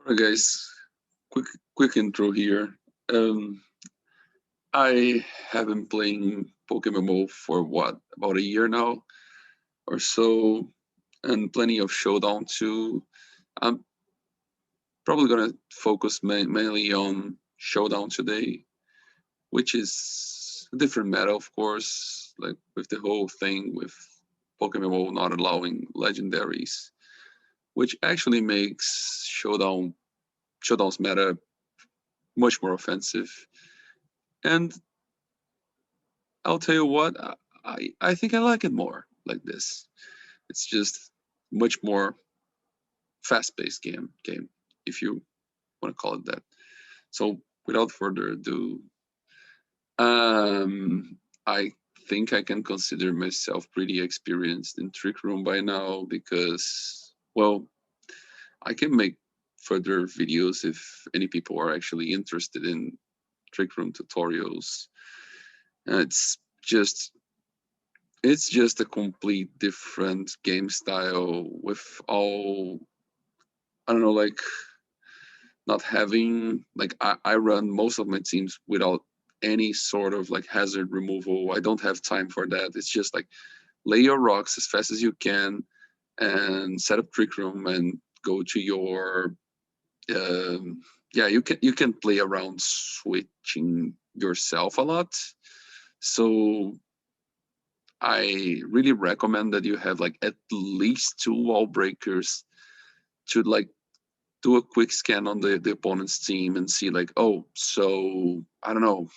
Alright, guys. Quick, quick intro here. Um, I have been playing Pokemon Go for what about a year now or so, and plenty of Showdown too. I'm probably gonna focus mainly on Showdown today, which is a different meta, of course. Like with the whole thing with Pokemon Go not allowing legendaries, which actually makes Showdown's meta much more offensive. And I'll tell you what, I think I like it more like this. It's just much more fast-paced game, if you want to call it that. So without further ado, I think I can consider myself pretty experienced in Trick Room by now because, well, I can make further videos if any people are actually interested in Trick Room tutorials. It's just it's just a complete different game style with all, I don't know, like not having, like I run most of my teams without any sort of like hazard removal. I don't have time for that. It's just like lay your rocks as fast as you can and set up Trick Room and go to your yeah, you can play around switching yourself a lot. So I really recommend that you have like at least two wall breakers to like do a quick scan on the opponent's team and see like, oh, so I don't know,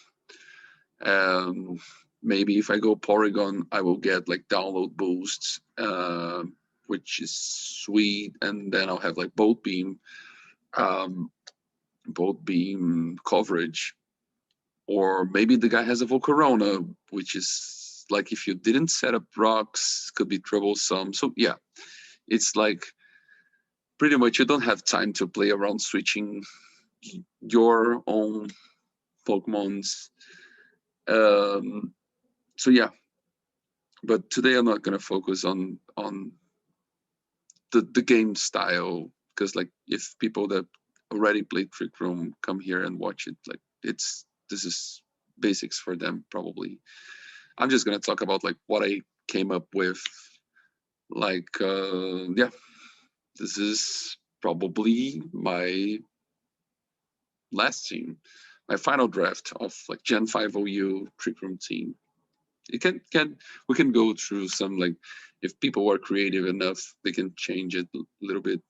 um, maybe if I go Porygon, I will get like download boosts, which is sweet, and then I'll have like um, both beam coverage, or maybe the guy has a Volcarona, which is like if you didn't set up rocks, could be troublesome. So yeah, it's like pretty much you don't have time to play around switching your own Pokemons. Um, so yeah, but today I'm not gonna focus on the game style because like if people that already played Trick Room come here and watch it, like this is basics for them probably. I'm just gonna talk about like what I came up with. Like yeah, this is probably my last team, my final draft of like Gen 5 OU Trick Room team. It can we can go through some like if people are creative enough, they can change it a little bit.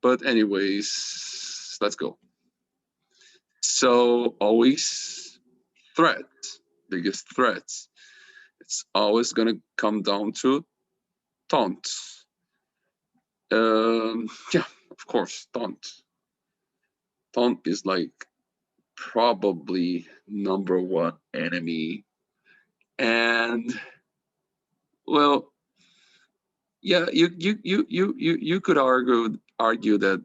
But anyways, let's go. So always threat, biggest threats. It's always gonna come down to taunt. Yeah, of course, taunt. Taunt is like probably number one enemy, and well, yeah, you could argue that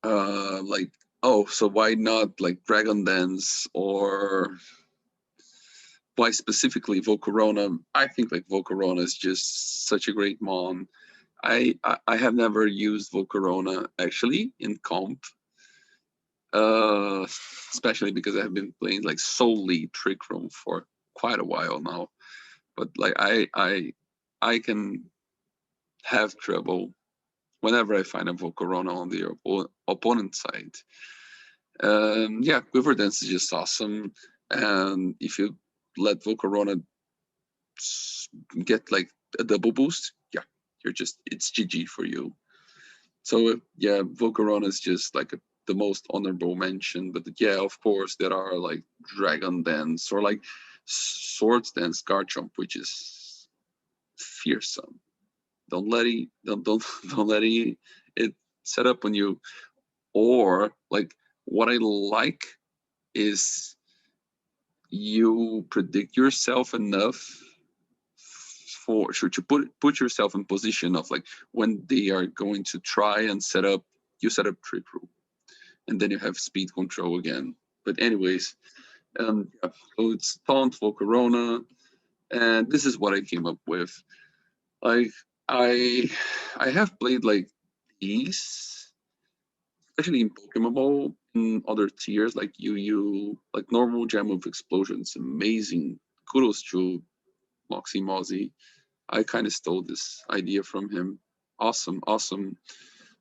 like, oh, so why not like Dragon Dance, or why specifically Volcarona? I think like Volcarona is just such a great mon. I have never used Volcarona actually in comp, uh, especially because I have been playing like solely Trick Room for quite a while now. But like I can have trouble whenever I find a Volcarona on the opponent side. Yeah, Quiver Dance is just awesome, and if you let Volcarona get like a double boost, yeah, you're just it's GG for you. So yeah, Volcarona is just like the most honorable mention. But yeah, of course there are like Dragon Dance or like Swords Dance Garchomp, which is fearsome. Don't let it don't let it set up on you. Or like what I like is you predict yourself enough for sure to put yourself in position of like when they are going to try and set up, you set up Trick Room, and then you have speed control again. But anyways, yeah, so it's Taunt Volcarona, and this is what I came up with. Like I I have played like ease, especially in Pokemon Ball, in other tiers like UU, like normal Jam of Explosions, amazing. Kudos to Moxie Mozzie. I kind of stole this idea from him. Awesome, awesome.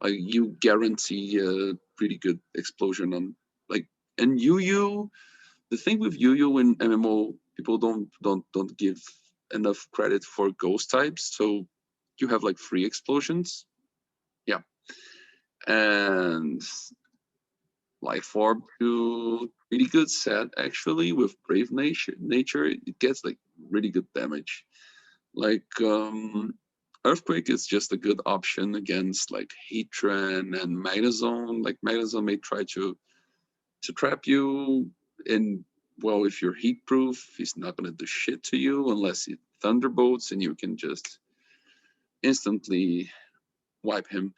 Like you guarantee a pretty good explosion on like and UU. The thing with UU in MMO, people don't give enough credit for ghost types. So you have like free explosions. Yeah. And Life Orb to pretty good set actually with Brave Nature. It gets like really good damage. Like Earthquake is just a good option against like Heatran and Magnezone. Like Magnezone may try to trap you, and well, if you're heat proof, he's not gonna do shit to you unless it thunderbolts, and you can just instantly wipe him.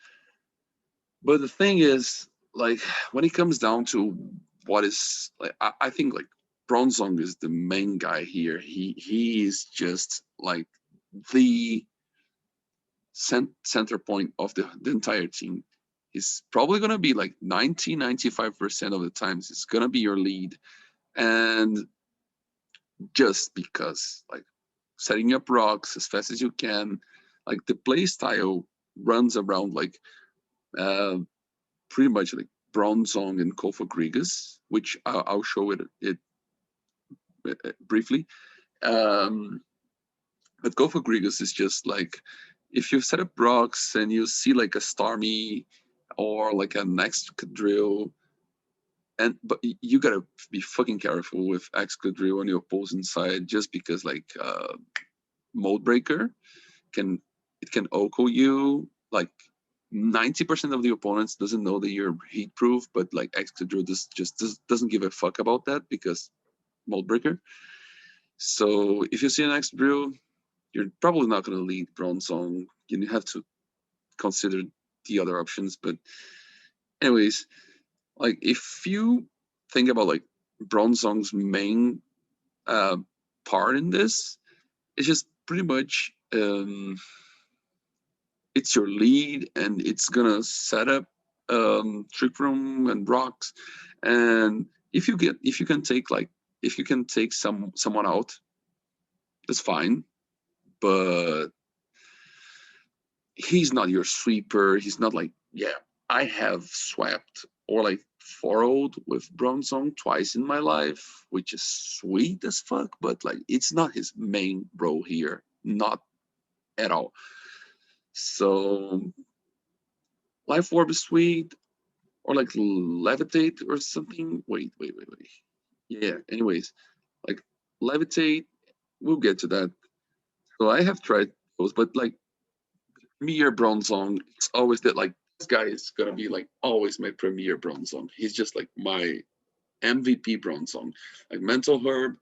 But the thing is, like when it comes down to what is like, I think like Bronzong is the main guy here. He is just like the center point of the entire team. He's probably going to be like 95% of the times it's going to be your lead. And just because like setting up rocks as fast as you can, like the play style runs around like uh, pretty much like Bronzong and Kofa Grigas, which I'll show it briefly. Um, but Kofa Grigas is just like if you set up rocks and you see like a Starmie or like a next drill, and but you gotta be fucking careful with Excadrill on your opposing side just because like Mode Breaker can it can OHKO you like 90% of the opponents doesn't know that you're heat proof, but like Excadrill doesn't give a fuck about that because Mode Breaker. So if you see an Excadrill, you're probably not gonna lead Bronzong. You have to consider the other options. But anyways, like if you think about like Bronzong's main uh, part in this, it's just pretty much it's your lead and it's gonna set up trick room and rocks, and if you can take like if you can take someone out, that's fine, but he's not your sweeper. He's not like, yeah, I have swept or like 4-0'd with Bronzong twice in my life, which is sweet as fuck, but like it's not his main role here. Not at all. So Life Orb is sweet, or like Levitate or something. Wait. Yeah, anyways, like Levitate, we'll get to that. So I have tried those, but like Premier Bronzong, it's always that like this guy is gonna be like always my premier Bronzong. He's just like my MVP Bronzong. Like Mental Herb,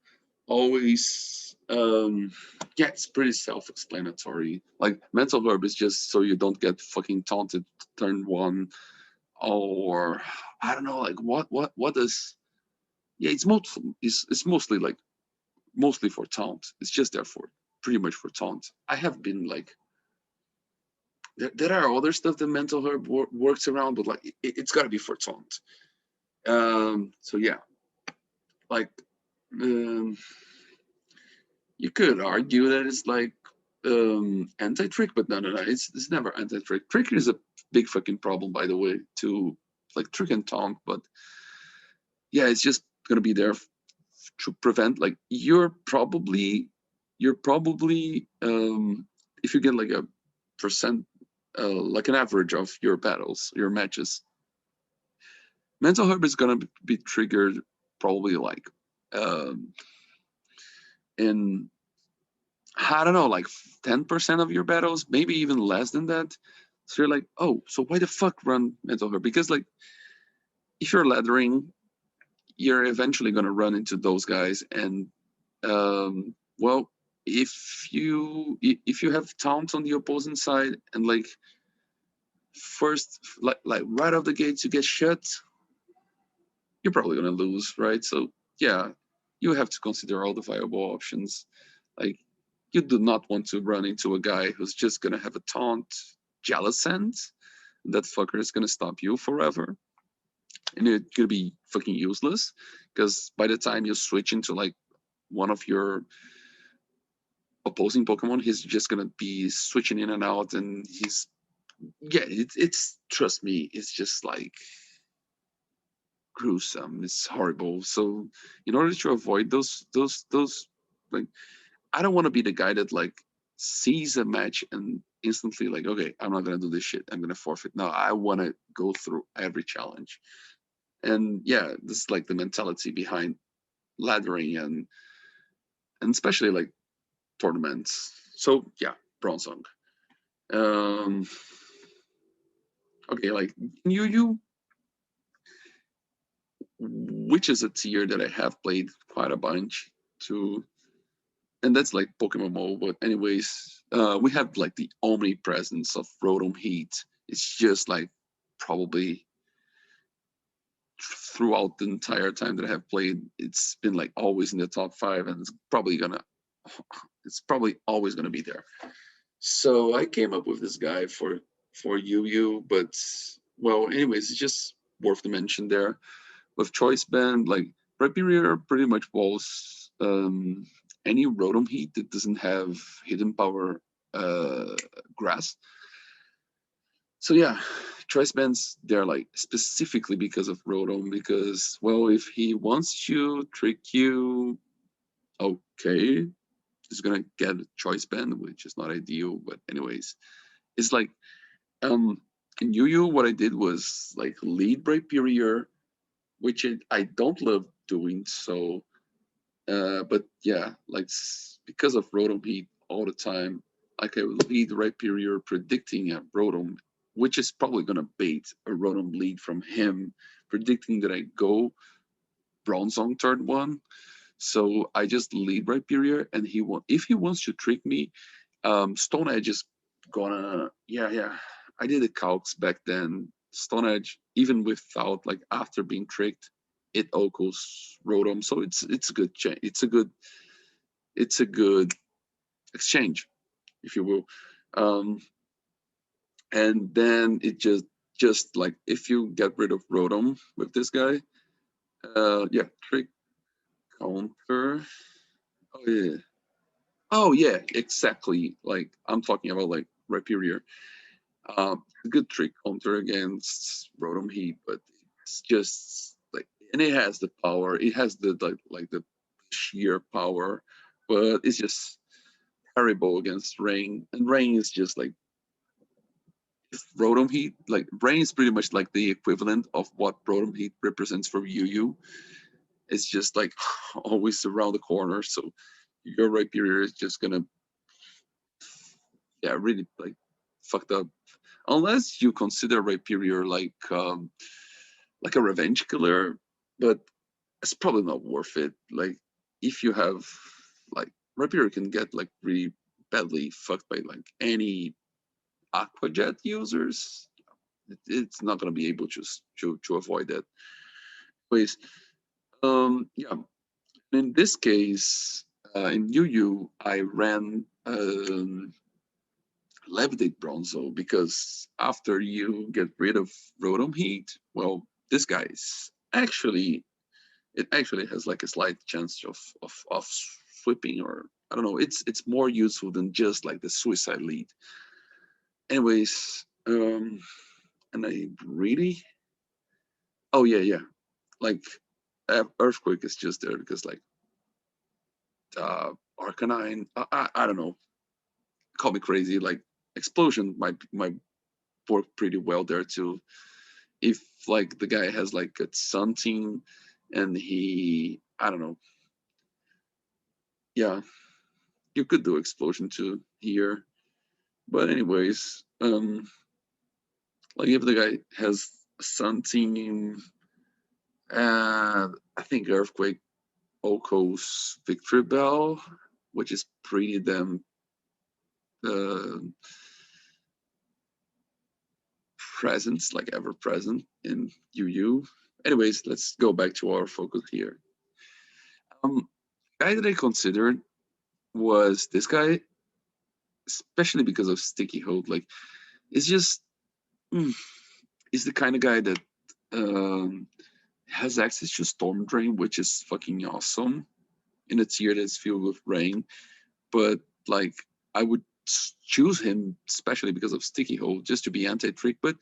always yeah, it's pretty self-explanatory. Like Mental Herb is just so you don't get fucking taunted turn one, or I don't know, like what does yeah, it's mostly like mostly for taunt. It's just there for pretty much for taunt. I have been like there are other stuff that Mental Herb works around, but like it's got to be for taunt. So yeah, like um, you could argue that it's like anti-trick, but no, it's never anti-trick. Trick is a big fucking problem, by the way, to like trick and taunt, but yeah, it's just gonna be there to prevent like you're probably if you get like a percent like an average of your battles, your matches, Mental Herb is gonna be triggered probably like um, in I don't know, like 10% of your battles, maybe even less than that. So you're like, oh, so why the fuck run Mental Herb? Because like if you're laddering, you're eventually gonna run into those guys, and well, if you have taunts on the opposing side and like first like right off the gates you get shut, you're probably gonna lose, right? So yeah, you have to consider all the viable options. Like you do not want to run into a guy who's just gonna have a taunt Jellicent That fucker is gonna stop you forever, and it's gonna be fucking useless. Because by the time you switch into like one of your opposing Pokemon, he's just gonna be switching in and out, and he's yeah, it's trust me, it's just like gruesome. It's horrible. So in order to avoid those like, I don't want to be the guy that like sees a match and instantly like, okay, I'm not gonna do this shit. I'm gonna forfeit. No, I want to go through every challenge. And yeah, this is like the mentality behind laddering and especially like tournaments. So yeah, Bronzong. Um, okay, like you, which is a tier that I have played quite a bunch to, and that's like Pokemon Mobile. But anyways, we have like the omnipresence of Rotom Heat. It's just like probably throughout the entire time that I have played, it's been like always in the top five, and it's probably always gonna be there. So I came up with this guy for Yu, but well, anyways, it's just worth the mention there. With Choice Band, like Rhyperior pretty much walls any Rotom Heat that doesn't have hidden power grass. So yeah, Choice Bands they're like specifically because of Rotom, because well, if he wants to trick you, okay, he's gonna get a Choice Band, which is not ideal, but anyways, it's like um in Yu, what I did was like lead Rhyperior, which I don't love doing so. But yeah, like because of Rotom Heat all the time, like I would lead Rhyperior predicting a Rotom, which is probably gonna bait a Rotom lead from him, predicting that I go Bronzong turn one. So I just lead Rhyperior, and if he wants to trick me, Stone Edge is gonna yeah. I did the calcs back then. Stone Edge, even without like after being tricked, it echoes Rotom, so it's a good it's a good exchange, if you will. Um, and then it just like if you get rid of Rotom with this guy, yeah, trick counter. Oh yeah, oh yeah, exactly. Like I'm talking about like Rhyperior. A good trick counter against Rotom Heat, but it's just like, and it has the power. It has the like the sheer power, but it's just terrible against Rain. And Rain is just like if Rotom Heat. Like Rain is pretty much like the equivalent of what Rotom Heat represents for Yu. It's just like always around the corner. So your Rhyperior is just gonna yeah really like fucked up unless you consider Rhyperior like a revenge killer, but it's probably not worth it. Like if you have like Rhyperior can get like really badly fucked by like any Aquajet users. It's not going to be able to avoid that. Anyways, yeah. In this case, in Yu, I ran Levitate Bronzo because after you get rid of Rotom Heat, well, this guy's actually it actually has like a slight chance of sweeping, or I don't know. It's more useful than just like the suicide lead. Anyways, and I really oh yeah like Earthquake is just there because like Arcanine I don't know, call me crazy, like Explosion might work pretty well there too if like the guy has like a Sun team and he I don't know, yeah, you could do Explosion too here. But anyways, like if the guy has a Sun team, I think Earthquake Oko's Victory Bell, which is pretty damn uh, present, like ever present in UU. Anyways, let's go back to our focus here. Guy that I considered was this guy, especially because of Sticky Hope. Like, it's just mm, is the kind of guy that um, has access to Storm Drain, which is fucking awesome in a tier that's filled with rain. But like, I would choose him especially because of Sticky Hole, just to be anti-trick. But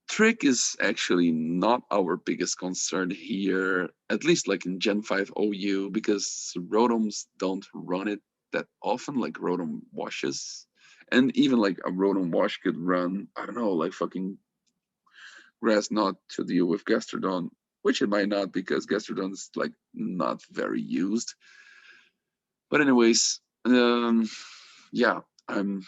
trick is actually not our biggest concern here, at least like in Gen 5 OU, because Rotoms don't run it that often, like Rotom washes. And even like a Rotom wash could run, I don't know, like fucking Grass Knot to deal with Gastrodon, which it might not because Gastrodon's like not very used. But anyways, yeah, I'm.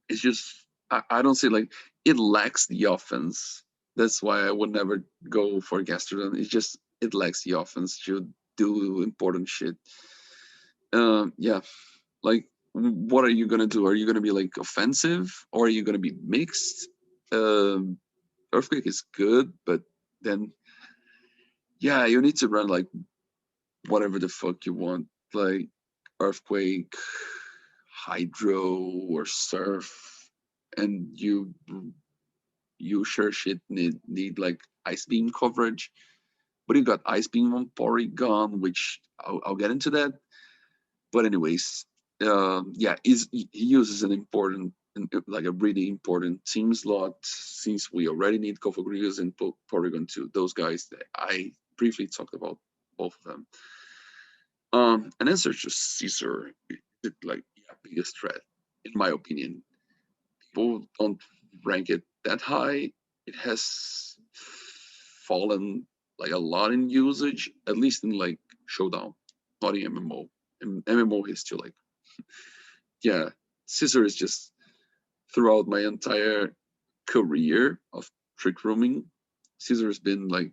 It's just I don't see like it lacks the offense. That's why I would never go for Gastrodon. It's just it lacks the offense to do important shit. Yeah, like what are you gonna do? Are you gonna be like offensive or are you gonna be mixed? Um, Earthquake is good, but then yeah, you need to run like whatever the fuck you want, like Earthquake, Hydro, or Surf, and you sure shit need like Ice Beam coverage. But you got Ice Beam on Porygon, which I'll get into that. But anyways, yeah, he uses an important, like a really important team slot since we already need Kofagrius and Porygon too. Those guys that I briefly talked about, both of them. And then Search Caesar, like yeah, biggest threat in my opinion. People don't rank it that high. It has fallen like a lot in usage, at least in like Showdown, not in MMO. In MMO, is still like yeah, Scissor is just throughout my entire career of trick rooming. Scissor has been like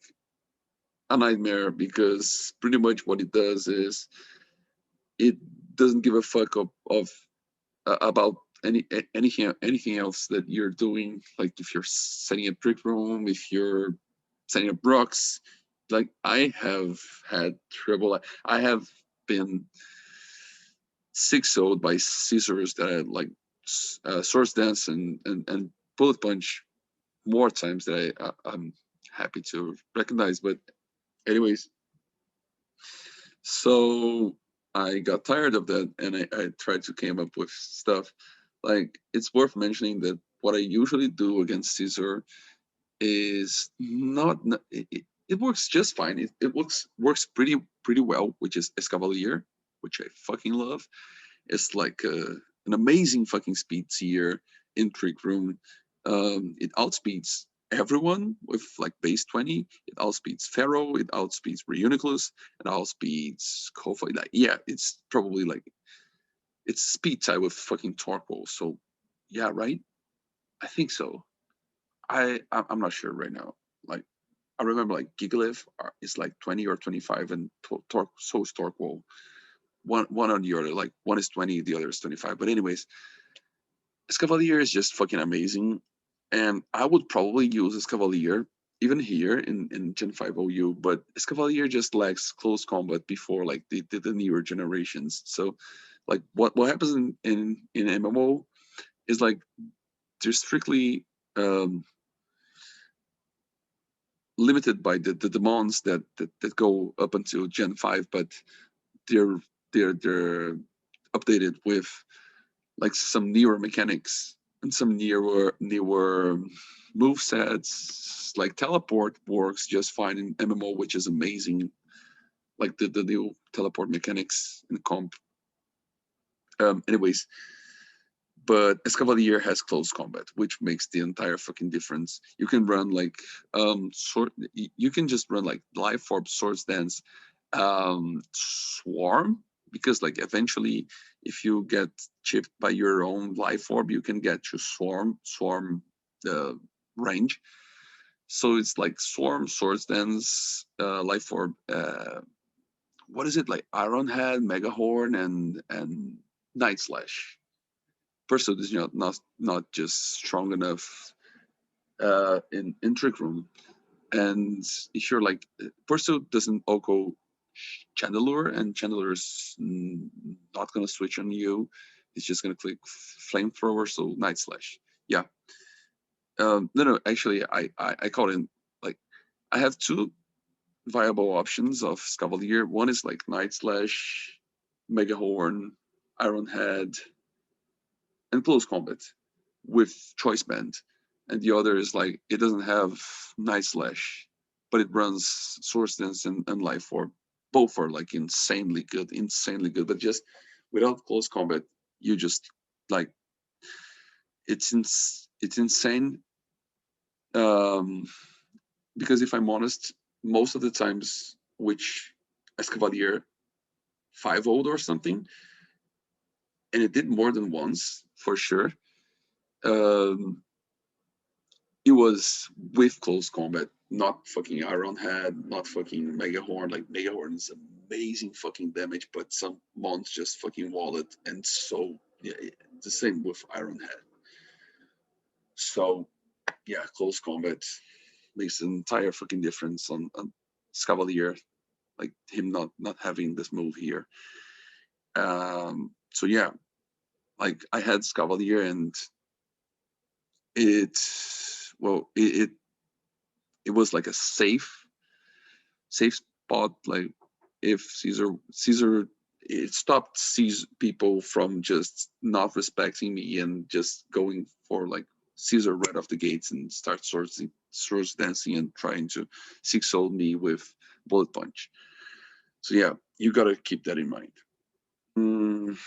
a nightmare because pretty much what it does is it doesn't give a fuck of about anything else that you're doing. Like if you're setting a trick room, if you're setting up rocks. Like I have had trouble. I have been 6-0'd by scissors that I like source dance and bullet punch more times that I'm happy to recognize. But anyways, so I got tired of that and I tried to came up with stuff. Like it's worth mentioning that what I usually do against Caesar is not it works just fine. It works pretty well, which is Escavalier, which I fucking love. It's like an amazing fucking speed tier in Trick Room. It outspeeds everyone with like base 20. It outspeeds Pharaoh. It outspeeds Reuniclus. It outspeeds Kofa. Like, yeah, it's probably like it's speed tie with fucking Torkoal. So yeah, right. I think so. I'm not sure right now. Like I remember like Gigalith is like 20 or 25, and so is Torkoal. One or the other. Like one is 20, the other is 25. But anyways, Escavalier is just fucking amazing, and I would probably use Escavalier even here in Gen 5 OU, but Escavalier just lacks close combat before like the newer generations. So like what happens in MMO is like they're strictly um, limited by the demands that go up until Gen 5, but they're they're updated with like some newer mechanics and some newer move sets. Like teleport works just fine in MMO, which is amazing. Like the new teleport mechanics in comp. Anyways, but Escavalier has close combat, which makes the entire fucking difference. You can run like you can just run like Life Orb, Swords Dance, Swarm, because like eventually if you get chipped by your own Life Orb, you can get to Swarm the range. So it's like Swarm, Swords Dance, Life Orb, what is it like Iron Head, Mega Horn, and Night Slash. Pursuit is not just strong enough in Trick Room, and if you're like Pursuit doesn't Oko Chandelure, and Chandelure is not gonna switch on you. It's just gonna click Flamethrower, so Night Slash. Yeah. No, actually, I call it like I have two viable options of Scavalier. One is like Night Slash, Mega Horn, Iron Head, and close combat with choice band. And the other is like it doesn't have Night Slash, but it runs Source Dance and Life Orb. Both are like insanely good. But just without close combat, you just like it's insane. Um, because if I'm honest, most of the times which Escavalier 5-0'd or something, and it did more than once for sure. Um, it was with close combat, not fucking Iron Head, not fucking Mega Horn. Like Mega Horn is amazing fucking damage, but some mons just fucking wall it, and so yeah, the same with Iron Head. So yeah, close combat makes an entire fucking difference on Scavalier, like him not having this move here. So yeah, like I had Scavalier and it well it was like a safe spot. Like if Caesar it stopped people from just not respecting me and just going for like Caesar right off the gates and start swords dancing and trying to six soul me with bullet punch. So yeah, you gotta keep that in mind. Mm,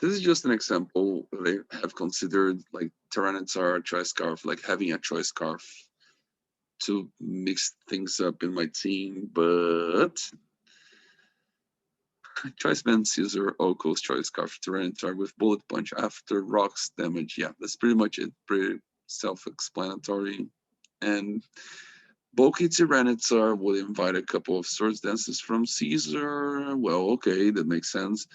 this is just an example that I have considered like Tyranitar choice scarf, like having a choice scarf to mix things up in my team, but choice band Caesar Oko's choice scarf Tyranitar with bullet punch after rocks damage. Yeah, that's pretty much it. Pretty self-explanatory. And bulky Tyranitar would invite a couple of swords dances from Caesar. Well, okay, that makes sense.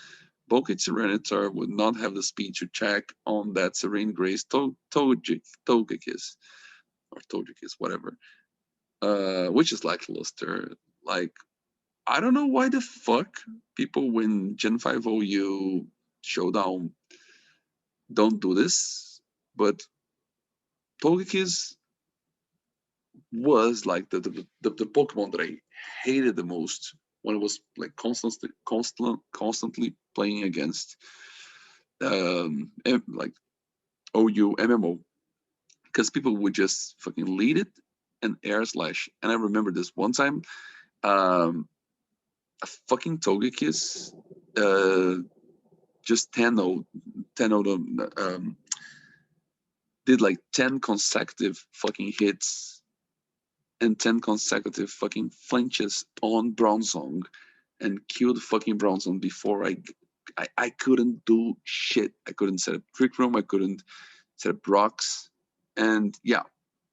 Bulky Tyranitar would not have the speed to check on that Serene Grace Togekiss, or Togekiss, whatever, which is lackluster. Like, I don't know why the fuck people when Gen 5 OU Showdown don't do this, but Togekiss was like the Pokemon that I hated the most when I was like constantly playing against like OU MMO because people would just fucking lead it and air slash. And I remember this one time, um, a fucking Togekiss just 10 of them did like 10 consecutive fucking hits and 10 consecutive fucking flinches on Bronzong and killed fucking Bronzong before I couldn't do shit. I couldn't set up Trick Room. I couldn't set up rocks. And yeah,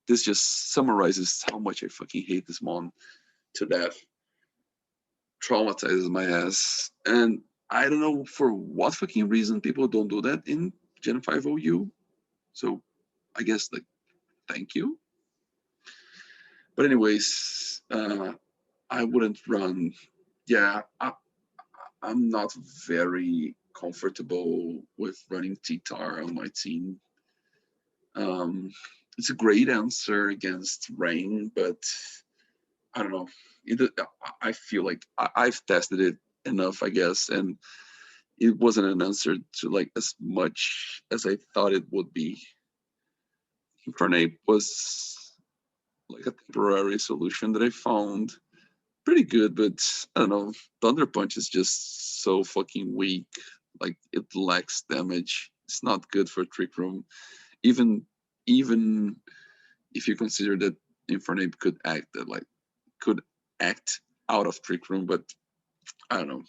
this just summarizes how much I fucking hate this mon to death. Traumatizes my ass. And I don't know for what fucking reason people don't do that in Gen 5 OU. So I guess like thank you. But anyways, I wouldn't run. Yeah, I'm not very comfortable with running T-Tar on my team. Um, it's a great answer against rain, but I don't know. I feel like I've tested it enough, I guess, and it wasn't an answer to like as much as I thought it would be. Incarnate was like a temporary solution that I found pretty good, but I don't know. Thunder Punch is just so fucking weak. Like it lacks damage. It's not good for Trick Room. Even even if you consider that Infernape could act out of Trick Room, but I don't know.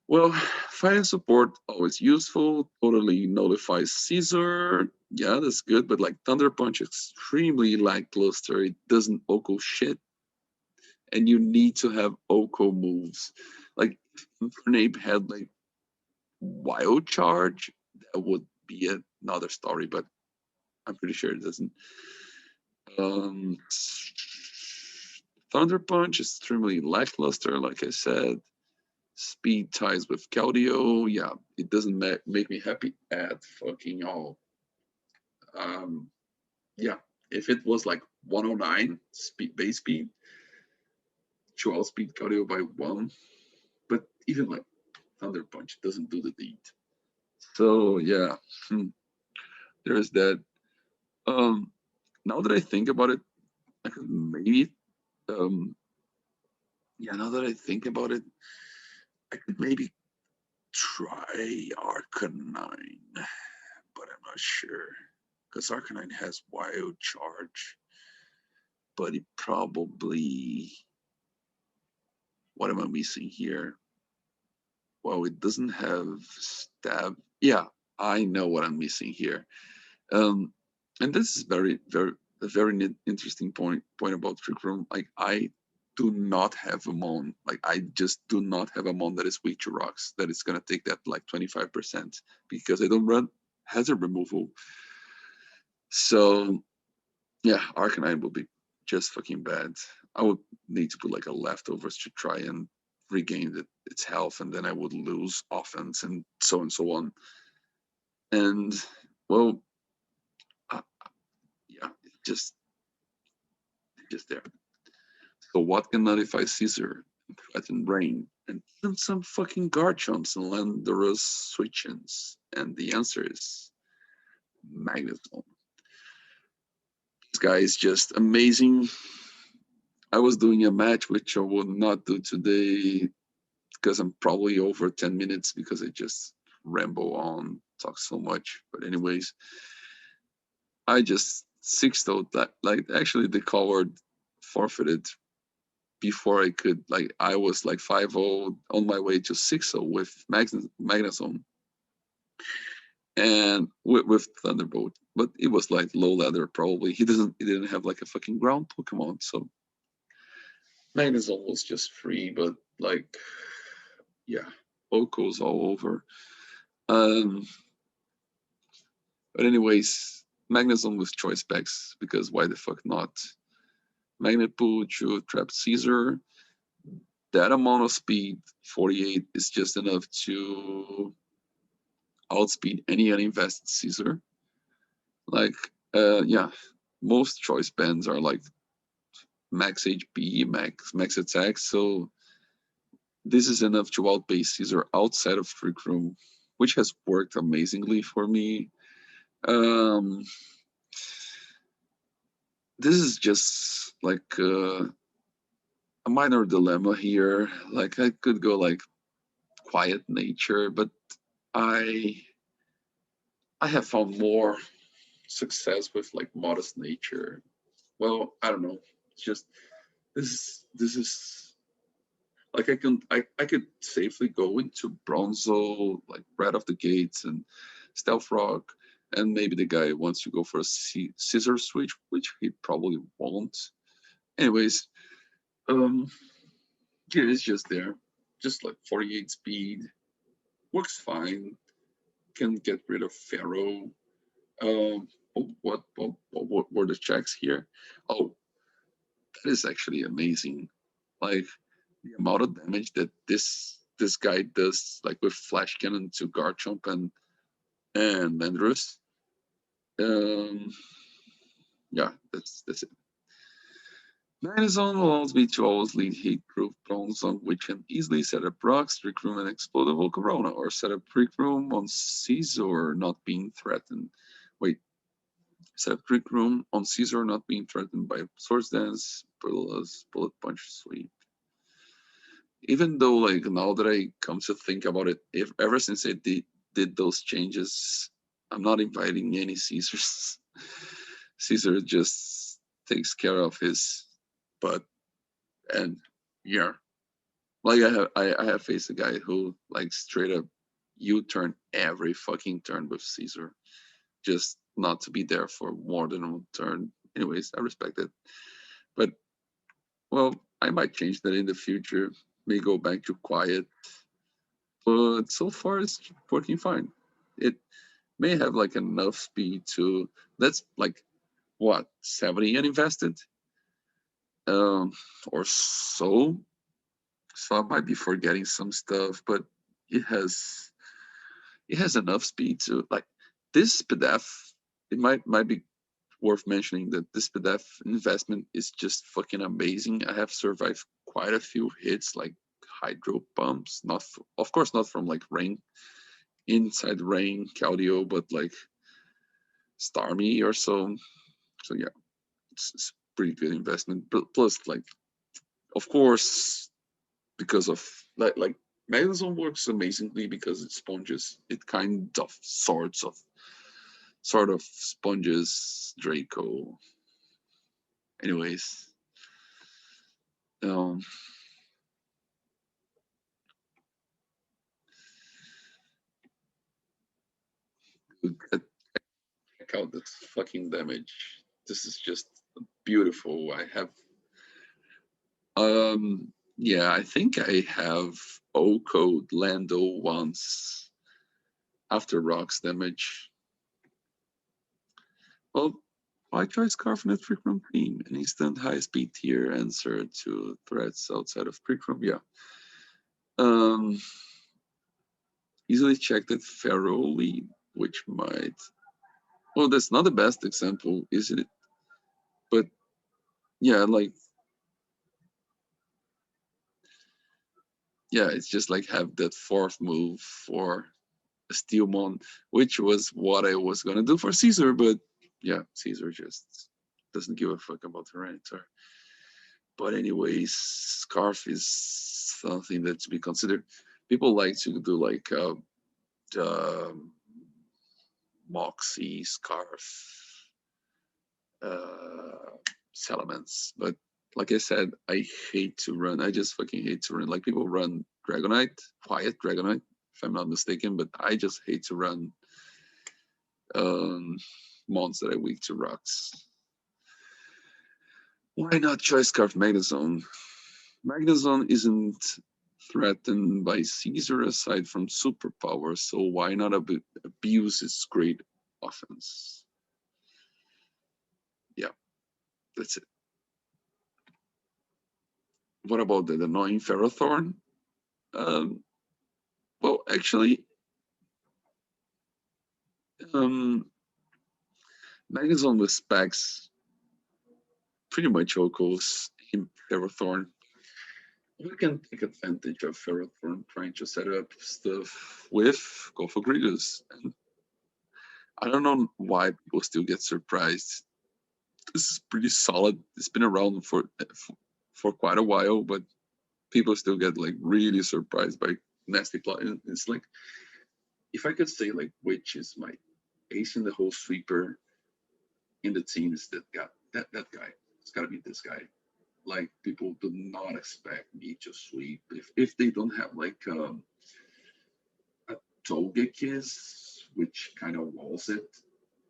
Well, fighting support always useful. Totally nullifies Caesar. Yeah, that's good, but like Thunder Punch, extremely lackluster. It doesn't Oko shit, and you need to have Oko moves. Like Infernape had like Wild Charge, that would be another story, but I'm pretty sure it doesn't. Um, Thunder Punch is extremely lackluster, like I said. Speed ties with Gaudio. Yeah, it doesn't make me happy at fucking all. Yeah, if it was like 109 speed base speed, to outspeed cardio by one, but even like Thunder Punch doesn't do the deed. So yeah, there's that. Um, Now that I think about it, I could maybe, um, yeah. Now that I think about it, I could maybe try Arcanine, but I'm not sure because Arcanine has Wild Charge, but it probably. What am I missing here? Well, it doesn't have stab. Yeah, I know what I'm missing here. Um, and this is a very interesting point about Trick Room. Like I do not have a mon. Like I just do not have a mon that is weak to rocks. That is gonna take that like 25% because I don't run hazard removal. So yeah, Arcanine will be just fucking bad. I would need to put like a leftovers to try and regain its health, and then I would lose offense and so on. And well, uh, yeah, just there. So what can notify Caesar and threaten Rain and even some fucking Garchomps and Landorus switch-ins? And the answer is Magnezone. This guy is just amazing. I was doing a match which I will not do today because I'm probably over 10 minutes because I just ramble on, talk so much. But anyways, I just 6-0 that like actually the coward forfeited before I could like I was like 5-0 on my way to 6-0 with Magnezone and with Thunderbolt. But it was like low ladder probably. He didn't have like a fucking ground Pokemon, so Magnezone was just free, but like yeah, Oko's all over. Um but anyways, Magnezone with choice specs because why the fuck not? Magnet Pool to trap Caesar. That amount of speed, 48, is just enough to outspeed any uninvested Caesar. Like, yeah, most choice bands are like max HP, max attack. So this is enough to outpace Caesar outside of Trick Room, which has worked amazingly for me. Um, this is just like a minor dilemma here. Like I could go like quiet nature, but I I have found more success with like modest nature. Well, I don't know. It's just this is like I could safely go into Bronzo, like right off the gates and Stealth Rock, and maybe the guy wants to go for a scissor switch, which he probably won't. Anyways, um, here it's just there, just like 48 speed, works fine. Can get rid of Pharaoh. What were the checks here? Oh, that is actually amazing. Like the amount of damage that this guy does, like with flash cannon to Garchomp and Landorus. Um, yeah, that's it. Magnezone allows me to always lead heat-proof drones on which can easily set up rocks, trick room, and explode a Volcarona, or set up trick room on Caesar not being threatened. Wait, set up trick room on Caesar not being threatened by Swords Dance, Bullet Punch Sweep. Even though like now that I come to think about it, if ever since I did those changes, I'm not inviting any Caesars. Caesar just takes care of his butt, and yeah, like I have faced a guy who like straight up U-turn every fucking turn with Caesar, just not to be there for more than one turn. Anyways, I respect it, but well, I might change that in the future. May go back to quiet, but so far it's working fine. It may have like enough speed to that's like what 70 uninvested um or so. So I might be forgetting some stuff, but it has it has enough speed to like this PDF. it might be worth mentioning that this PDF investment is just fucking amazing. I have survived quite a few hits, like hydro pumps, not of course not from like rain, inside rain, Caldio, but like Starmie or so. So yeah, it's pretty good investment. Plus, like, of course, because of like Magnezone works amazingly because it sponges. It kind of sort of sponges Draco. Anyways, um, check out this fucking damage. This is just beautiful. I have yeah, I think I have O code Lando once after rocks damage. Well, why try Scarf in a Trick Room team? An instant high speed tier answer to threats outside of Trick Room. Yeah. Um easily checked at thoroughly, which might, well, that's not the best example, isn't it? But yeah, like, yeah, it's just like have that fourth move for a Steelmon, which was what I was gonna do for Caesar, but yeah, Caesar just doesn't give a fuck about Tyranitar. But anyways, Scarf is something that to be considered. People like to do like the Moxie Scarf Salamence, but like I said, I hate to run. I just fucking hate to run. Like people run Dragonite, quiet Dragonite, if I'm not mistaken, but I just hate to run um, mons that are weak to rocks. Why not choice Scarf Magnezone? Magnezone isn't threatened by Caesar aside from superpower, so why not abuse its great offense? Yeah, that's it. What about the annoying Ferrothorn? Um, well, actually, um, Magnezone with specs pretty much equals Ferrothorn. We can take advantage of Ferrothorn trying to set up stuff with Golfagrigus. And I don't know why people still get surprised. This is pretty solid. It's been around for quite a while, but people still get like really surprised by nasty plot. And it's like, if I could say like which is my ace in the whole sweeper in the teams that got that guy, it's got to be this guy. Like people do not expect me to sweep if they don't have like a Togekiss, which kind of walls it,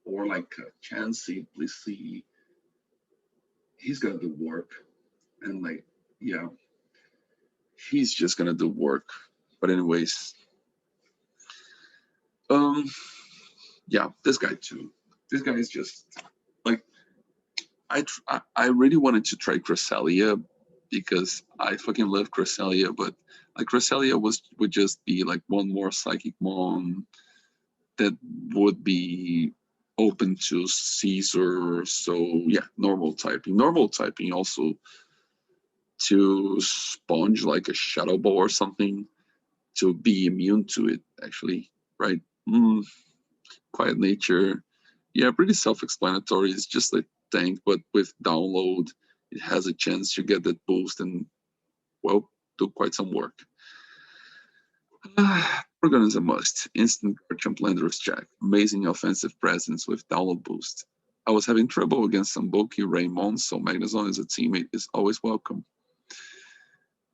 or like a Chansey, Blissey. He's gonna do work, and like, yeah, he's just gonna do work. But anyways, um, yeah, this guy too. This guy is just like I really wanted to try Cresselia because I fucking love Cresselia, but like Cresselia would just be like one more Psychic Mon that would be open to Caesar. So yeah, normal typing. Normal typing also to sponge like a Shadow Ball or something to be immune to it, actually, right? Mm, quiet nature. Yeah, pretty self-explanatory. It's just a tank, but with download, it has a chance to get that boost and, well, do quite some work. Organ is a must. Instant Garchomp Landorus Jack. Amazing offensive presence with download boost. I was having trouble against some bulky Raymond, so Magnezone as a teammate is always welcome.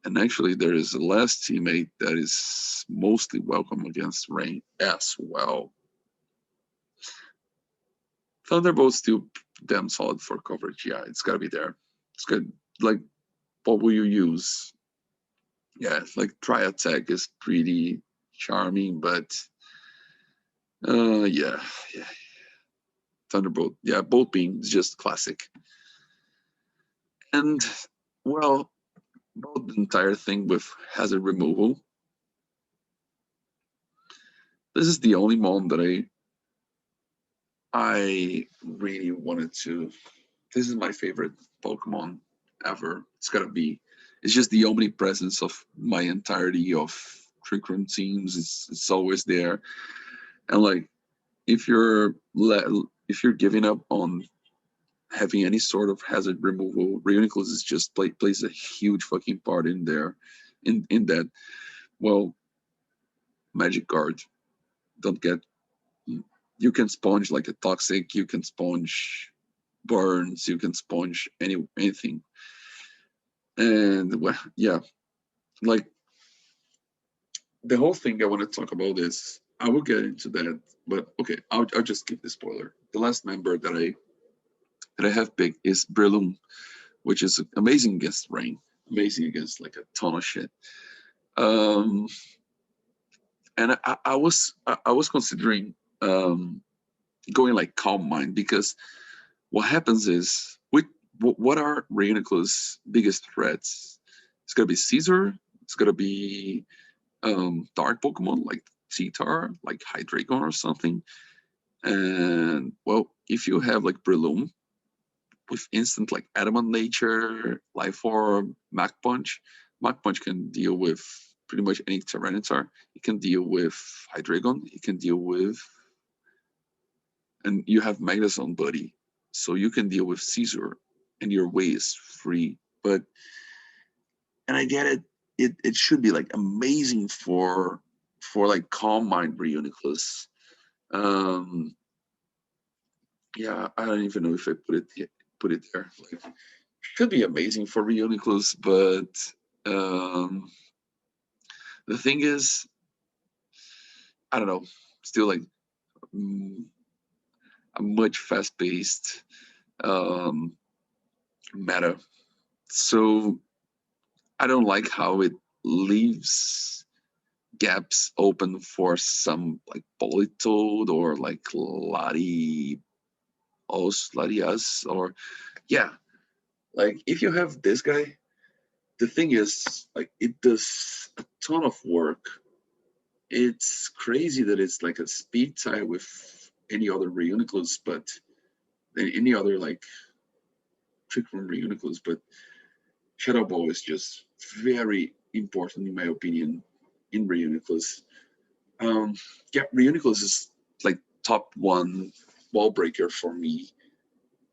And actually, there is a last teammate that is mostly welcome against Rain as well. Thunderbolt's still damn solid for coverage. Yeah, it's gotta be there. It's good. Like, what will you use? Yeah, like Tri Attack is pretty charming, but yeah, yeah. Thunderbolt, yeah, Bolt Beam is just classic. And well, about the entire thing with hazard removal, this is the only mon that I really wanted to. This is my favorite Pokemon ever. It's gotta be. It's just the omnipresence of my entirety of Trick Room teams. It's always there, and like if if you're giving up on having any sort of hazard removal, Reuniclus is just plays a huge fucking part in there, in that. Well, Magic Guard don't get. You can sponge like a toxic. You can sponge burns. You can sponge anything. And well, yeah, like the whole thing I want to talk about is I will get into that, but okay, I'll just give the spoiler. The last member that I have picked is Breloom, which is amazing against rain, amazing against like a ton of shit. Um, and I was considering going like Calm Mind because what happens is what are Reuniclus' biggest threats? It's gonna be Caesar. It's gonna be dark Pokemon like Cheetar, like Hydreigon or something. And well, if you have like Breloom with instant like Adamant nature, Life Orb, Mach Punch can deal with pretty much any Tyranitar. It can deal with Hydreigon. It can deal with, and you have Magnezone, buddy, so you can deal with Caesar, and your way is free. But and I get it. It should be like amazing for like Calm Mind Reuniclus. Um, yeah, I don't even know if I put it there. Like, should be amazing for Reuniclus, but um, the thing is, I don't know. Still like mm, a much fast paced um, meta. So I don't like how it leaves gaps open for some like Politoed or like Latias or yeah, like if you have this guy, the thing is like it does a ton of work. It's crazy that it's like a speed tie with any other Reuniclus, but any other like Trick Room Reuniclus, but Shadow Ball is just very important in my opinion in Reuniclus. Um, yeah, Reuniclus is like top one wall breaker for me,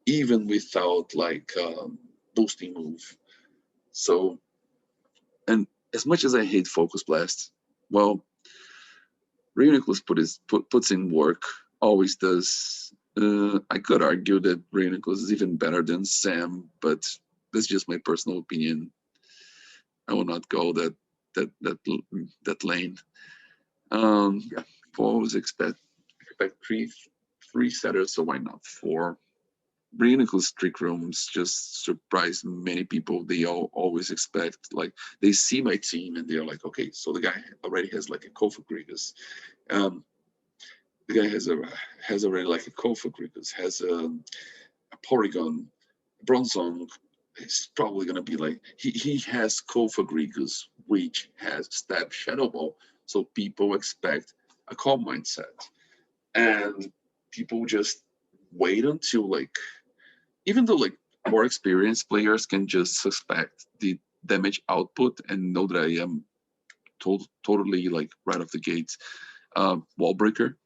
even without like boosting move. So, and as much as I hate Focus Blast, well, Reuniclus puts in work, always does. I could argue that Reuniclus is even better than Sam, but that's just my personal opinion. I will not go that lane. Yeah, four always expect three setters, so why not four? Reuniclus Trick Rooms just surprise many people. They always expect like they see my team and they're like, okay, so the guy already has like a Kofagrigus. Um, the guy has already like a Kofagrigus, has a Porygon, Bronzong. It's probably gonna be like he has Kofagrigus, which has Stab Shadow Ball, so people expect a calm mindset, and people just wait until like even though like more experienced players can just suspect the damage output and know that I am totally like right off the gates wall breaker,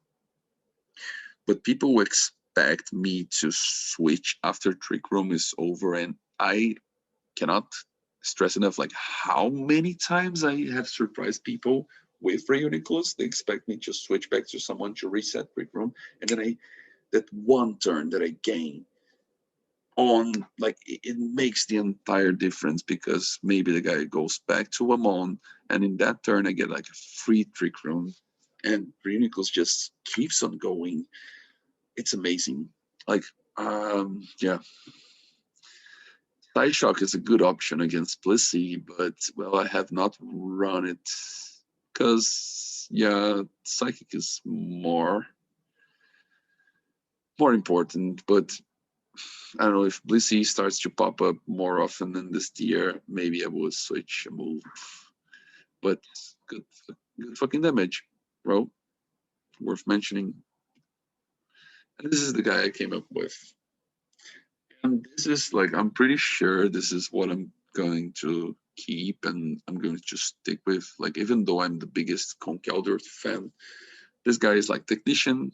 but people expect me to switch after Trick Room is over, and I cannot stress enough like how many times I have surprised people with Reuniclus. They expect me to switch back to someone to reset Trick Room, and then I that one turn that I gain on like it makes the entire difference because maybe the guy goes back to Amon and in that turn I get like a free Trick Room and Reuniclus just keeps on going. It's amazing. Like yeah, Psyshock is a good option against Blissey, but well I have not run it because yeah, Psychic is more important, but I don't know if Blissey starts to pop up more often in this tier. Maybe I would switch a move, but good, good fucking damage, bro. Worth mentioning. And this is the guy I came up with. And this is like, I'm pretty sure this is what I'm going to keep and I'm going to just stick with. Like, even though I'm the biggest Conkeldurr fan, this guy is like technician,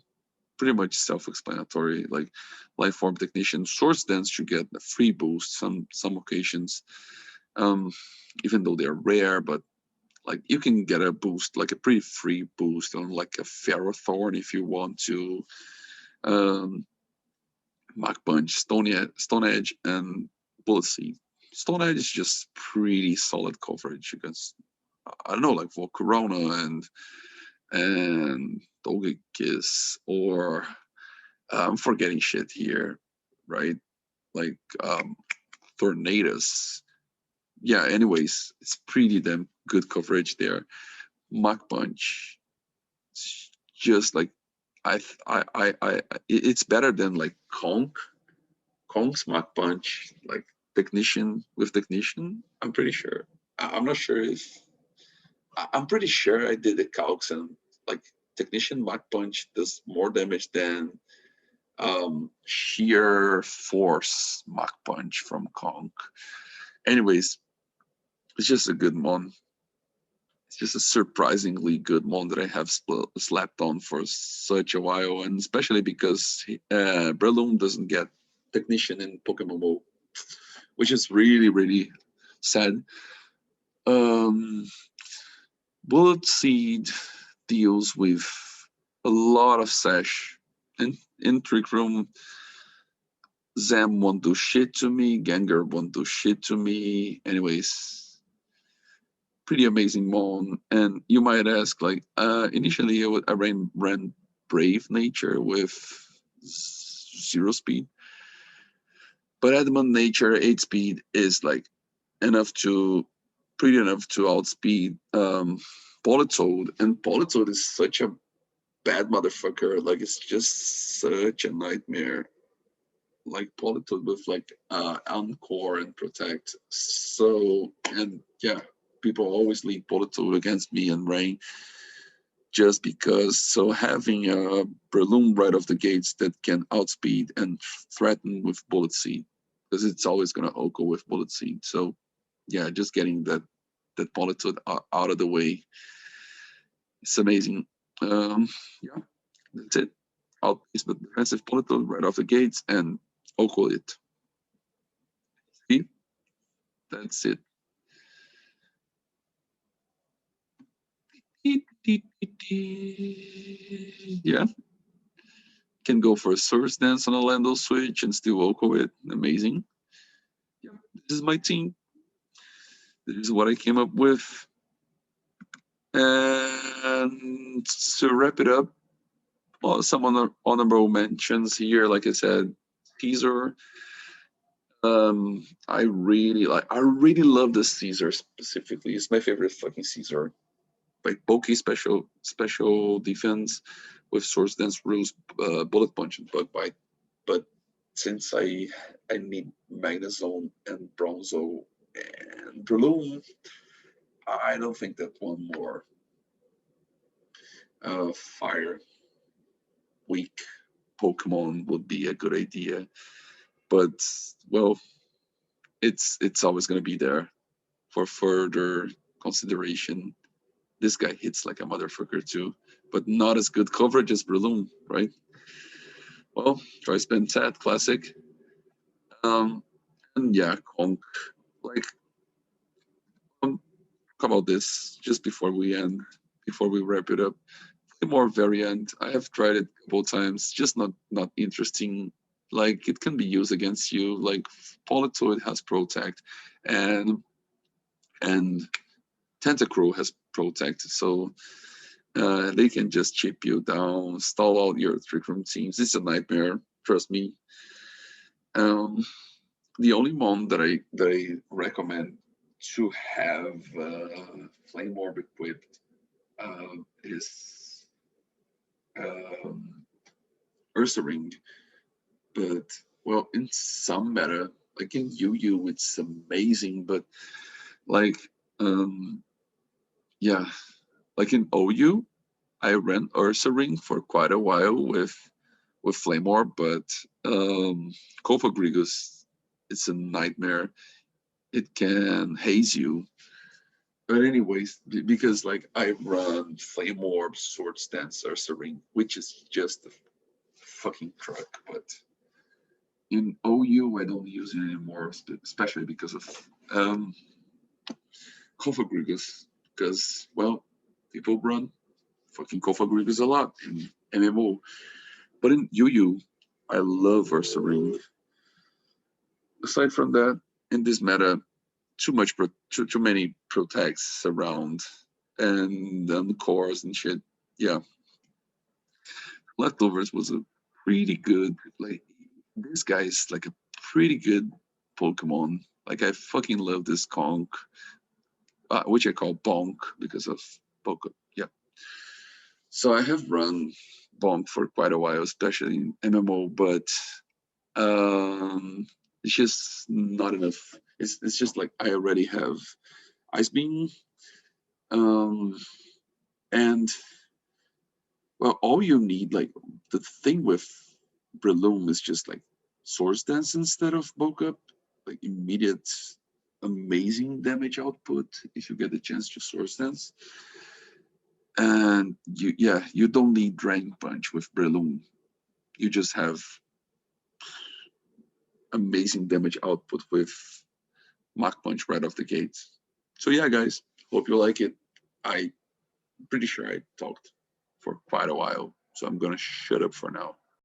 pretty much self-explanatory. Like, life form technician, source dance should get a free boost some occasions, um, even though they're rare. But like, you can get a boost, like a pretty free boost on like a Ferrothorn if you want to. Um, Mach Punch, Stone Edge, and Bullet Seed. Stone Edge is just pretty solid coverage against, I don't know, like Volcarona and Togekiss, or I'm forgetting shit here, right? Like Tornadoes. Yeah, anyways, it's pretty damn good coverage there. Mach Punch, it's just like it's better than like Kong's Mach Punch, like technician with technician. I'm pretty sure. I'm not sure if I'm pretty sure I did the calcs, and like technician Mach Punch does more damage than sheer force Mach Punch from Kong. Anyways, it's just a good mon. It's just a surprisingly good mon that I have slapped on for such a while, and especially because Breloom doesn't get technician in Pokemon Go, which is really, really sad. Um, Bullet Seed deals with a lot of sash. In Trick Room, Zam won't do shit to me, Gengar won't do shit to me. Anyways, pretty amazing mon. And you might ask, like, initially I ran Brave Nature with 0 speed, but Adamant Nature 8 speed is like pretty enough to outspeed Politoed, and Politoed is such a bad motherfucker. Like, it's just such a nightmare. Like Politoed with like Encore and Protect. So, and yeah, people always leave Politoed against me and Rain just because. So having a Breloom right off the gates that can outspeed and threaten with Bullet Seed, because it's always gonna Oko with Bullet Seed. So yeah, just getting that Politoed out of the way, it's amazing. Yeah, that's it. Outpace the defensive Politoed right off the gates and Oko it. See, that's it. Yeah, can go for a Surge Dance on a Lando switch and still Oko it. Amazing. Yeah, this is my team. This is what I came up with. And to wrap it up, well, some honorable mentions here. Like I said, teaser. I really love the Caesar specifically. It's my favorite fucking Caesar. Like bulky special defense with Source Dance rules, Bullet Punch and Bug Bite. But since I need Magnezone and Bronzo and Breloom, I don't think that one more fire weak Pokemon would be a good idea. But well, it's always gonna be there for further consideration. This guy hits like a motherfucker too, but not as good coverage as Breloom, right? Well, try spin Tat, classic. And yeah, Conk. Like, um, how about this? Just before we wrap it up, play more variant. I have tried it a couple times, just not interesting. Like, it can be used against you. Like, Politoed has Protect, and and Tentacruel has Protect, so they can just chip you down, stall out your Trick Room teams. It's a nightmare, trust me. Um, the only one that I recommend to have Flame Orb equipped is um, Ursaring. But well, in some meta, like in UU, it's amazing. But like, um, yeah, like in OU, I ran Ursaring for quite a while with with Flame Orb, but Cofagrigus, it's a nightmare. It can haze you. But anyways, because like I run Flame Orb, Sword Stance, Ursaring, which is just a fucking truck, but in OU I don't use it anymore, especially because of Cofagrigus. Because, well, people run fucking Cofagrigus a lot in MMO. But in UU, I love Ursaring. Aside from that, in this meta, too many protects around and cores and shit. Yeah, Leftovers was a pretty good, like, this guy is like a pretty good Pokemon. Like, I fucking love this conch, which I call Bonk because of Poke. Yeah. So I have run Bonk for quite a while, especially in MMO, but it's just not enough. It's just like I already have Ice Beam, um, and well, all you need, like, the thing with Breloom is just like Source Dance instead of Bulk Up, like immediate amazing damage output if you get the chance to Source Dance. And you don't need Drain Punch with Breloom. You just have amazing damage output with Mach Punch right off the gate. So yeah, guys, hope you like it. I'm pretty sure I talked for quite a while, so I'm gonna shut up for now.